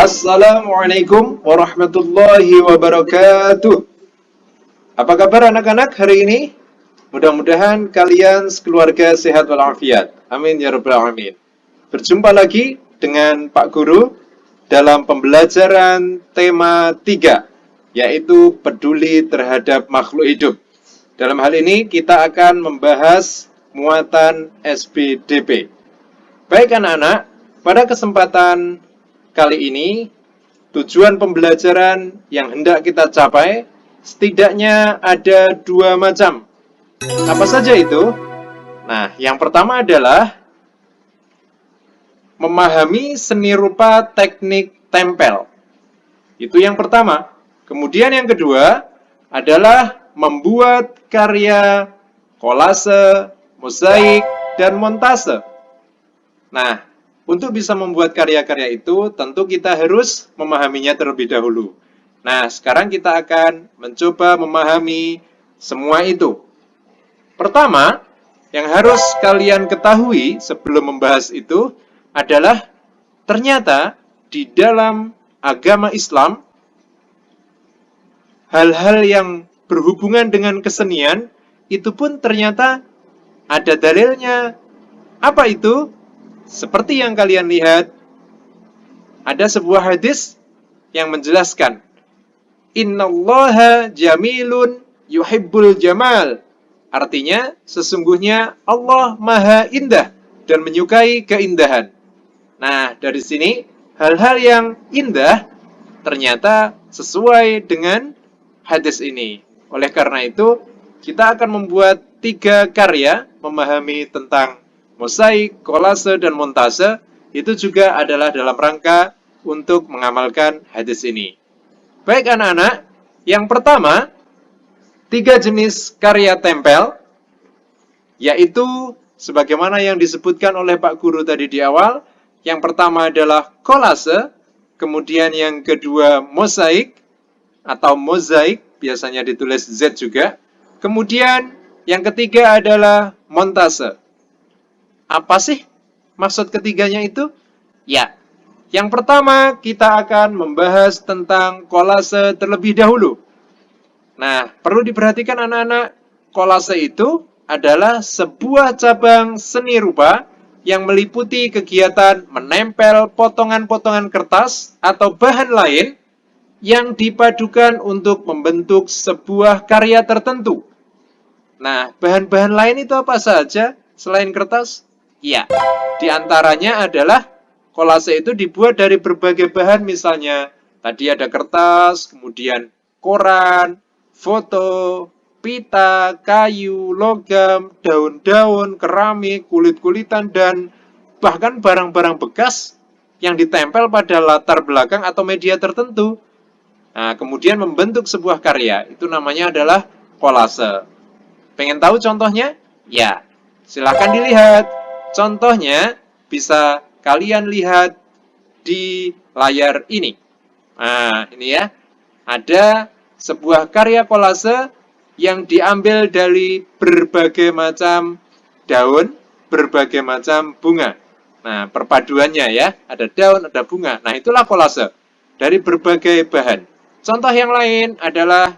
Assalamualaikum warahmatullahi wabarakatuh. Apa kabar anak-anak hari ini? Mudah-mudahan kalian sekeluarga sehat walafiat. Amin ya rabbal alamin. Berjumpa lagi dengan Pak Guru dalam pembelajaran tema 3, yaitu peduli terhadap makhluk hidup. Dalam hal ini kita akan membahas muatan SPDP. Baik anak-anak, pada kesempatan kali ini, tujuan pembelajaran yang hendak kita capai setidaknya ada 2 macam. Apa saja itu? Nah, yang pertama adalah memahami seni rupa teknik tempel. Itu yang pertama. Kemudian yang kedua adalah membuat karya kolase, mozaik, dan montase. Nah, untuk bisa membuat karya-karya itu, tentu kita harus memahaminya terlebih dahulu. Nah, sekarang kita akan mencoba memahami semua itu. Pertama, yang harus kalian ketahui sebelum membahas itu adalah ternyata di dalam agama Islam, hal-hal yang berhubungan dengan kesenian itu pun ternyata ada dalilnya. Apa itu? Seperti yang kalian lihat, ada sebuah hadis yang menjelaskan, Innallaha jamilun yuhibbul jamal. Artinya, sesungguhnya Allah maha indah dan menyukai keindahan. Nah, dari sini, hal-hal yang indah ternyata sesuai dengan hadis ini. Oleh karena itu, kita akan membuat 3 karya memahami tentang mozaik, kolase, dan montase. Itu juga adalah dalam rangka untuk mengamalkan hadis ini. Baik anak-anak, yang pertama, 3 jenis karya tempel, yaitu sebagaimana yang disebutkan oleh Pak Guru tadi di awal. Yang pertama adalah kolase, kemudian yang kedua mozaik, atau mozaik, biasanya ditulis Z juga. Kemudian yang ketiga adalah montase. Apa sih maksud ketiganya itu? Ya, yang pertama kita akan membahas tentang kolase terlebih dahulu. Nah, perlu diperhatikan anak-anak, kolase itu adalah sebuah cabang seni rupa yang meliputi kegiatan menempel potongan-potongan kertas atau bahan lain yang dipadukan untuk membentuk sebuah karya tertentu. Nah, bahan-bahan lain itu apa saja selain kertas? Ya, diantaranya adalah kolase itu dibuat dari berbagai bahan, misalnya tadi ada kertas, kemudian koran, foto, pita, kayu, logam, daun-daun, keramik, kulit-kulitan, dan bahkan barang-barang bekas yang ditempel pada latar belakang atau media tertentu. Nah, kemudian membentuk sebuah karya, itu namanya adalah kolase. Pengen tahu contohnya? Ya, silakan dilihat. Contohnya bisa kalian lihat di layar ini. Nah, ini ya. Ada sebuah karya kolase yang diambil dari berbagai macam daun, berbagai macam bunga. Nah, perpaduannya ya, ada daun, ada bunga. Nah, itulah kolase dari berbagai bahan. Contoh yang lain adalah,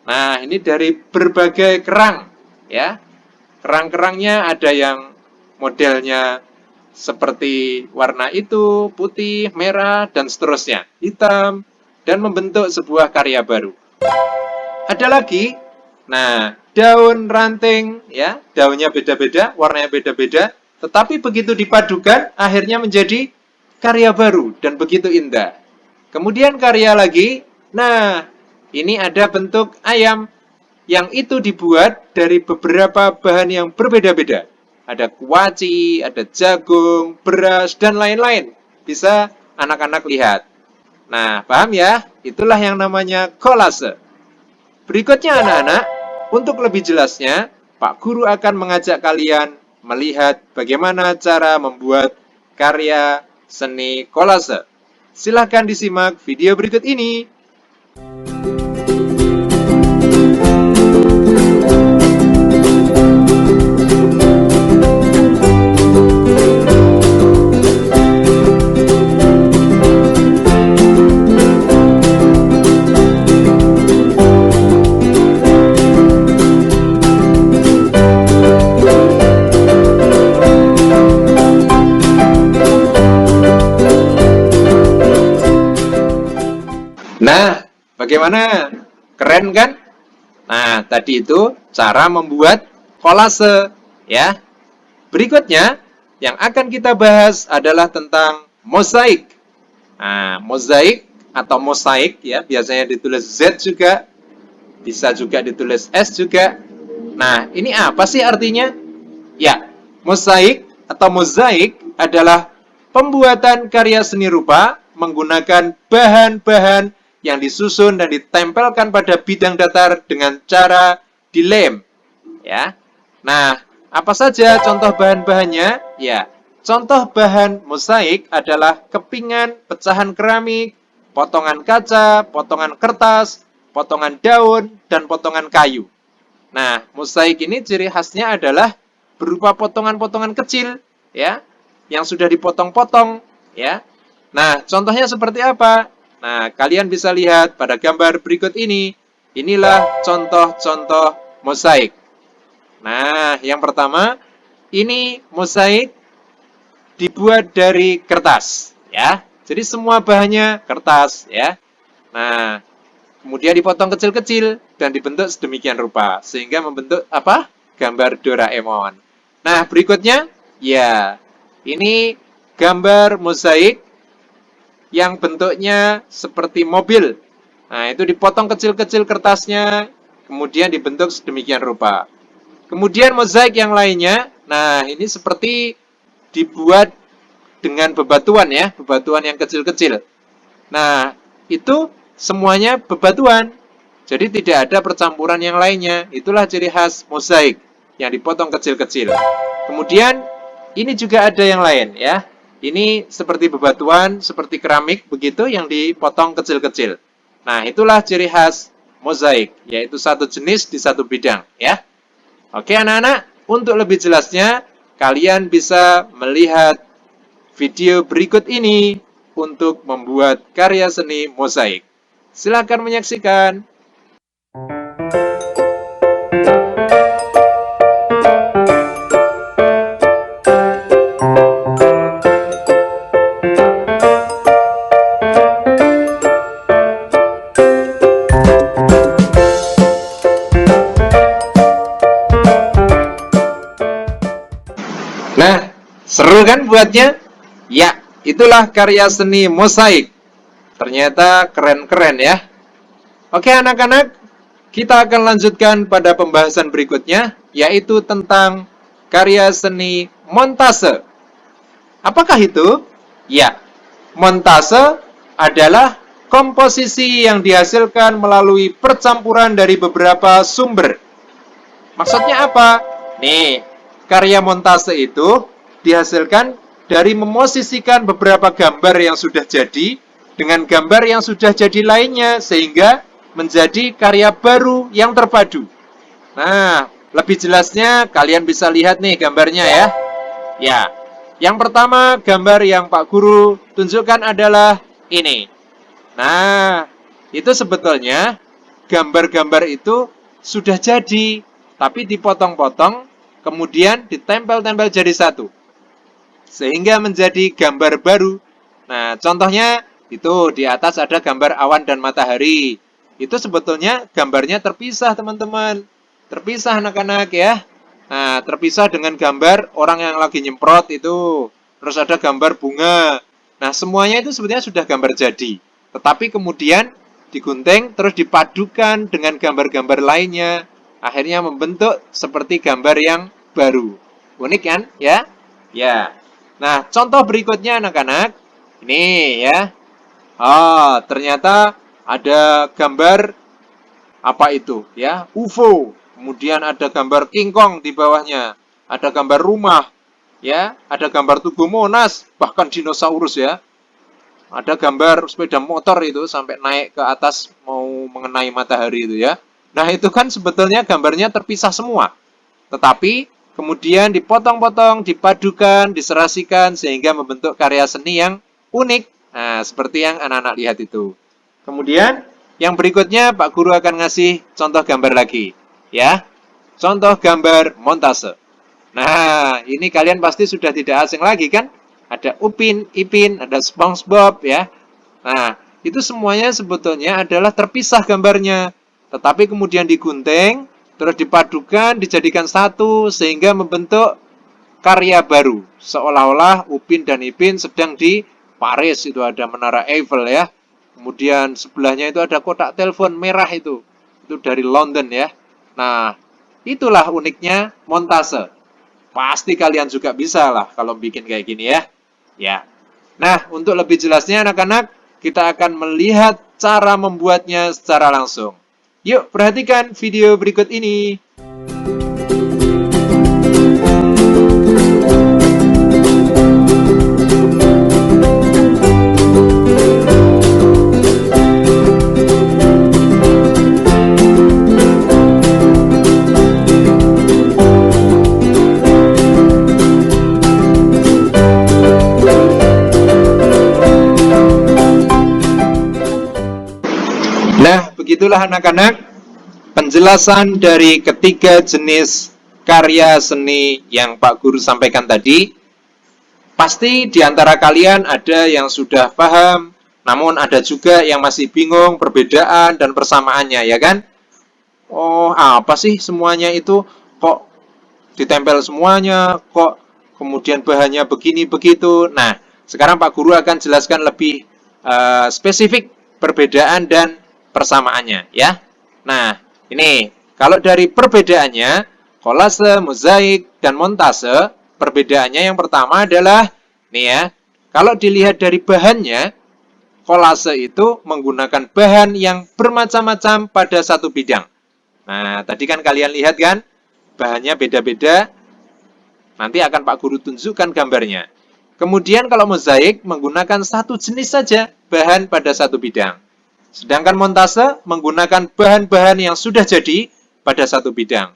nah, ini dari berbagai kerang, ya. Kerang-kerangnya ada yang modelnya seperti warna itu, putih, merah, dan seterusnya, hitam, dan membentuk sebuah karya baru. Ada lagi, nah, daun ranting, ya, daunnya beda-beda, warnanya beda-beda, tetapi begitu dipadukan, akhirnya menjadi karya baru, dan begitu indah. Kemudian karya lagi, nah, ini ada bentuk ayam, yang itu dibuat dari beberapa bahan yang berbeda-beda. Ada kuaci, ada jagung, beras, dan lain-lain. Bisa anak-anak lihat. Nah, paham ya? Itulah yang namanya kolase. Berikutnya anak-anak, untuk lebih jelasnya, Pak Guru akan mengajak kalian melihat bagaimana cara membuat karya seni kolase. Silahkan disimak video berikut ini. Nah, bagaimana? Keren kan? Nah, tadi itu cara membuat kolase, ya. Berikutnya, yang akan kita bahas adalah tentang mozaik. Nah, mozaik atau mosaik, ya, biasanya ditulis Z juga, bisa juga ditulis S juga. Nah, ini apa sih artinya? Ya, mosaik atau mozaik adalah pembuatan karya seni rupa menggunakan bahan-bahan yang disusun dan ditempelkan pada bidang datar dengan cara dilem. Ya. Nah, apa saja contoh bahan-bahannya? Ya, contoh bahan mosaik adalah kepingan, pecahan keramik, potongan kaca, potongan kertas, potongan daun, dan potongan kayu. Nah, mosaik ini ciri khasnya adalah berupa potongan-potongan kecil, ya, yang sudah dipotong-potong, ya. Nah, contohnya seperti apa? Nah, kalian bisa lihat pada gambar berikut ini. Inilah contoh-contoh mosaik. Nah, yang pertama, ini mosaik dibuat dari kertas, ya. Jadi semua bahannya kertas, ya. Nah, kemudian dipotong kecil-kecil dan dibentuk sedemikian rupa sehingga membentuk apa? Gambar Doraemon. Nah, berikutnya, ya, ini gambar mosaik yang bentuknya seperti mobil. Nah, itu dipotong kecil-kecil kertasnya, kemudian dibentuk sedemikian rupa. Kemudian mozaik yang lainnya, nah ini seperti dibuat dengan bebatuan ya, bebatuan yang kecil-kecil. Nah, itu semuanya bebatuan. Jadi tidak ada percampuran yang lainnya. Itulah ciri khas mozaik yang dipotong kecil-kecil. Kemudian ini juga ada yang lain ya. Ini seperti bebatuan, seperti keramik begitu yang dipotong kecil-kecil. Nah, itulah ciri khas mozaik, yaitu satu jenis di satu bidang ya. Oke anak-anak, untuk lebih jelasnya kalian bisa melihat video berikut ini untuk membuat karya seni mozaik. Silakan menyaksikan. Nah, seru kan buatnya? Ya, itulah karya seni mozaik. Ternyata keren-keren ya. Oke anak-anak, kita akan lanjutkan pada pembahasan berikutnya, yaitu tentang karya seni montase. Apakah itu? Ya, montase adalah komposisi yang dihasilkan melalui percampuran dari beberapa sumber. Maksudnya apa? Nih, karya montase itu dihasilkan dari memosisikan beberapa gambar yang sudah jadi dengan gambar yang sudah jadi lainnya sehingga menjadi karya baru yang terpadu. Nah, lebih jelasnya kalian bisa lihat nih gambarnya ya. Ya, yang pertama gambar yang Pak Guru tunjukkan adalah ini. Nah, itu sebetulnya gambar-gambar itu sudah jadi, tapi dipotong-potong, kemudian ditempel-tempel jadi satu. Sehingga menjadi gambar baru. Nah, contohnya itu di atas ada gambar awan dan matahari. Itu sebetulnya gambarnya terpisah, teman-teman. Terpisah anak-anak ya. Nah, terpisah dengan gambar orang yang lagi nyemprot itu. Terus ada gambar bunga. Nah, semuanya itu sebetulnya sudah gambar jadi. Tetapi kemudian digunting terus dipadukan dengan gambar-gambar lainnya. Akhirnya membentuk seperti gambar yang baru. Unik kan? Ya? Ya. Nah, contoh berikutnya anak-anak. Ini ya. Oh, ternyata ada gambar apa itu? Ya, UFO. Kemudian ada gambar King Kong di bawahnya. Ada gambar rumah. Ya, ada gambar Tugu Monas, bahkan dinosaurus ya. Ada gambar sepeda motor itu sampai naik ke atas mau mengenai matahari itu ya. Nah, itu kan sebetulnya gambarnya terpisah semua. Tetapi kemudian dipotong-potong, dipadukan, diserasikan sehingga membentuk karya seni yang unik. Nah, seperti yang anak-anak lihat itu. Kemudian yang berikutnya Pak Guru akan ngasih contoh gambar lagi. Ya, contoh gambar montase. Nah, ini kalian pasti sudah tidak asing lagi kan? Ada Upin, Ipin, ada SpongeBob ya. Nah, itu semuanya sebetulnya adalah terpisah gambarnya. Tetapi kemudian digunting, terus dipadukan, dijadikan satu, sehingga membentuk karya baru. Seolah-olah Upin dan Ipin sedang di Paris, itu ada Menara Eiffel ya. Kemudian sebelahnya itu ada kotak telepon merah itu dari London ya. Nah, itulah uniknya montase. Pasti kalian juga bisa lah kalau bikin kayak gini ya. Ya. Nah, untuk lebih jelasnya anak-anak, kita akan melihat cara membuatnya secara langsung. Yuk, perhatikan video berikut ini. Nah, begitulah anak-anak penjelasan dari ketiga jenis karya seni yang Pak Guru sampaikan tadi. Pasti di antara kalian ada yang sudah paham, namun ada juga yang masih bingung perbedaan dan persamaannya, ya kan? Oh, apa sih semuanya itu? Kok ditempel semuanya? Kok kemudian bahannya begini begitu? Nah, sekarang Pak Guru akan jelaskan lebih spesifik perbedaan dan persamaannya ya. Nah, ini kalau dari perbedaannya, kolase, mozaik, dan montase, perbedaannya yang pertama adalah nih ya. Kalau dilihat dari bahannya, kolase itu menggunakan bahan yang bermacam-macam pada satu bidang. Nah, tadi kan kalian lihat kan, bahannya beda-beda. Nanti akan Pak Guru tunjukkan gambarnya. Kemudian kalau mozaik menggunakan satu jenis saja bahan pada satu bidang. Sedangkan montase menggunakan bahan-bahan yang sudah jadi pada satu bidang.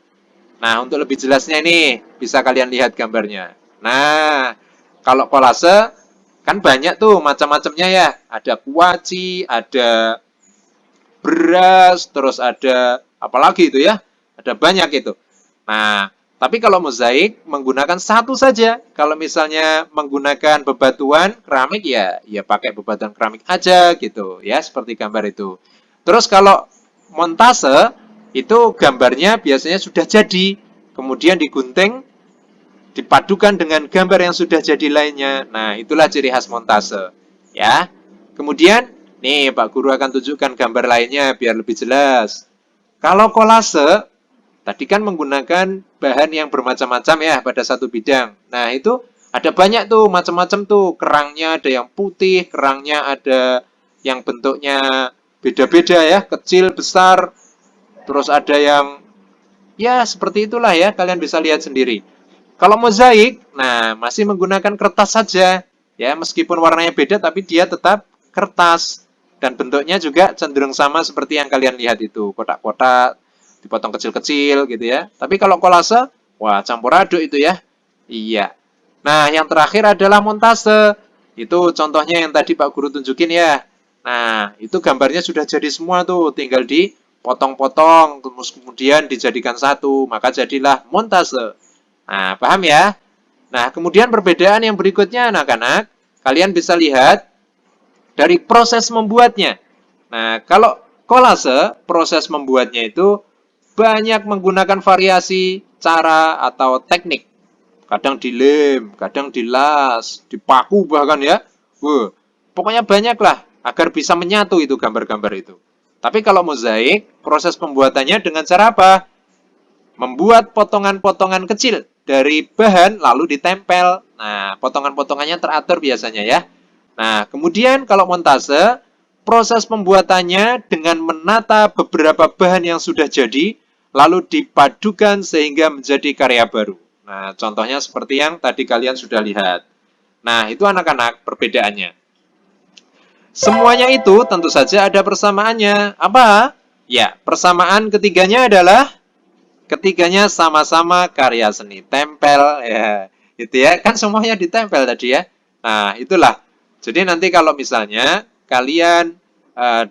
Nah, untuk lebih jelasnya ini bisa kalian lihat gambarnya. Nah, kalau kolase kan banyak tuh macam-macamnya ya. Ada kuaci, ada beras, terus ada apalagi itu ya. Ada banyak itu. Nah, tapi kalau mozaik menggunakan satu saja. Kalau misalnya menggunakan bebatuan keramik ya pakai bebatuan keramik aja gitu ya, seperti gambar itu. Terus kalau montase itu gambarnya biasanya sudah jadi, kemudian digunting, dipadukan dengan gambar yang sudah jadi lainnya. Nah, itulah ciri khas montase ya. Kemudian nih Pak Guru akan tunjukkan gambar lainnya biar lebih jelas. Kalau kolase tadi kan menggunakan bahan yang bermacam-macam ya pada satu bidang. Nah, itu ada banyak tuh macam-macam tuh. Kerangnya ada yang putih, kerangnya ada yang bentuknya beda-beda ya, kecil, besar. Terus ada yang ya seperti itulah ya, kalian bisa lihat sendiri. Kalau mozaik, nah masih menggunakan kertas saja. Ya, meskipun warnanya beda tapi dia tetap kertas. Dan bentuknya juga cenderung sama seperti yang kalian lihat itu, kotak-kotak dipotong kecil-kecil gitu ya. Tapi kalau kolase, wah campur aduk itu ya. Iya. Nah, yang terakhir adalah montase. Itu contohnya yang tadi Pak Guru tunjukin ya. Nah, itu gambarnya sudah jadi semua tuh, tinggal dipotong-potong, terus kemudian dijadikan satu, maka jadilah montase. Nah, paham ya? Nah, kemudian perbedaan yang berikutnya anak-anak, kalian bisa lihat dari proses membuatnya. Nah, kalau kolase, proses membuatnya itu banyak menggunakan variasi cara atau teknik. Kadang dilem, kadang dilas, dipaku bahkan ya. Wah, pokoknya banyak lah agar bisa menyatu itu gambar-gambar itu. Tapi kalau mozaik, proses pembuatannya dengan cara apa? Membuat potongan-potongan kecil dari bahan lalu ditempel. Nah, potongan-potongannya teratur biasanya ya. Nah, kemudian kalau montase, proses pembuatannya dengan menata beberapa bahan yang sudah jadi, lalu dipadukan sehingga menjadi karya baru. Nah, contohnya seperti yang tadi kalian sudah lihat. Nah, itu anak-anak perbedaannya. Semuanya itu tentu saja ada persamaannya. Apa? Ya, persamaan ketiganya adalah ketiganya sama-sama karya seni. Tempel, ya, itu ya. Kan semuanya ditempel tadi ya. Nah, itulah. Jadi nanti kalau misalnya kalian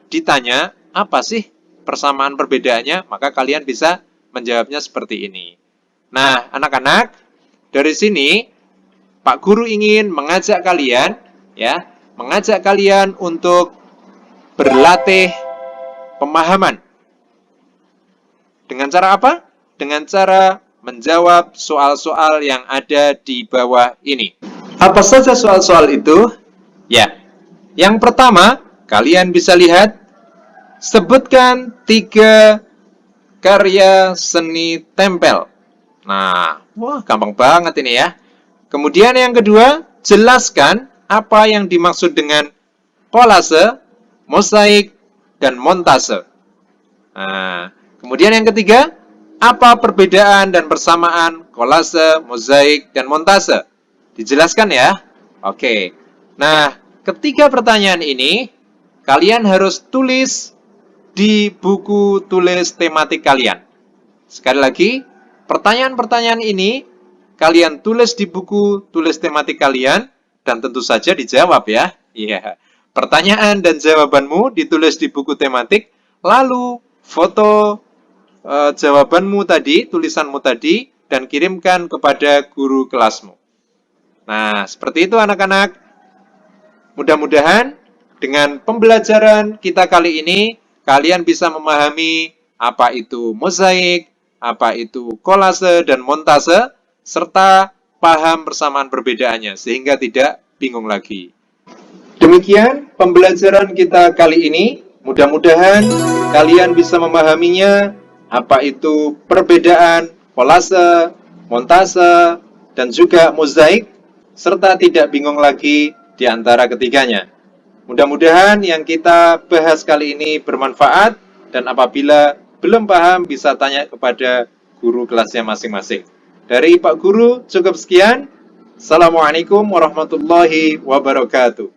ditanya, apa sih persamaan perbedaannya, maka kalian bisa menjawabnya seperti ini. Nah, anak-anak, dari sini Pak Guru ingin mengajak kalian untuk berlatih pemahaman. Dengan cara apa? Dengan cara menjawab soal-soal yang ada di bawah ini. Apa saja soal-soal itu? Ya, yang pertama, kalian bisa lihat, sebutkan 3 karya seni tempel. Nah, wah gampang banget ini ya. Kemudian yang kedua, jelaskan apa yang dimaksud dengan kolase, mosaik, dan montase. Nah, kemudian yang ketiga, apa perbedaan dan persamaan kolase, mosaik, dan montase? Dijelaskan ya. Oke. Nah, ketiga pertanyaan ini kalian harus tulis di buku tulis tematik kalian. Sekali lagi, pertanyaan-pertanyaan ini kalian tulis di buku tulis tematik kalian dan tentu saja dijawab ya. Iya. Pertanyaan dan jawabanmu ditulis di buku tematik, lalu foto jawabanmu tadi, tulisanmu tadi, dan kirimkan kepada guru kelasmu. Nah, seperti itu anak-anak. Mudah-mudahan dengan pembelajaran kita kali ini, kalian bisa memahami apa itu mosaik, apa itu kolase dan montase, serta paham persamaan perbedaannya, sehingga tidak bingung lagi. Demikian pembelajaran kita kali ini. Mudah-mudahan kalian bisa memahaminya, apa itu perbedaan kolase, montase, dan juga mozaik, serta tidak bingung lagi di antara ketiganya. Mudah-mudahan yang kita bahas kali ini bermanfaat, dan apabila belum paham bisa tanya kepada guru kelasnya masing-masing. Dari Pak Guru cukup sekian. Assalamualaikum warahmatullahi wabarakatuh.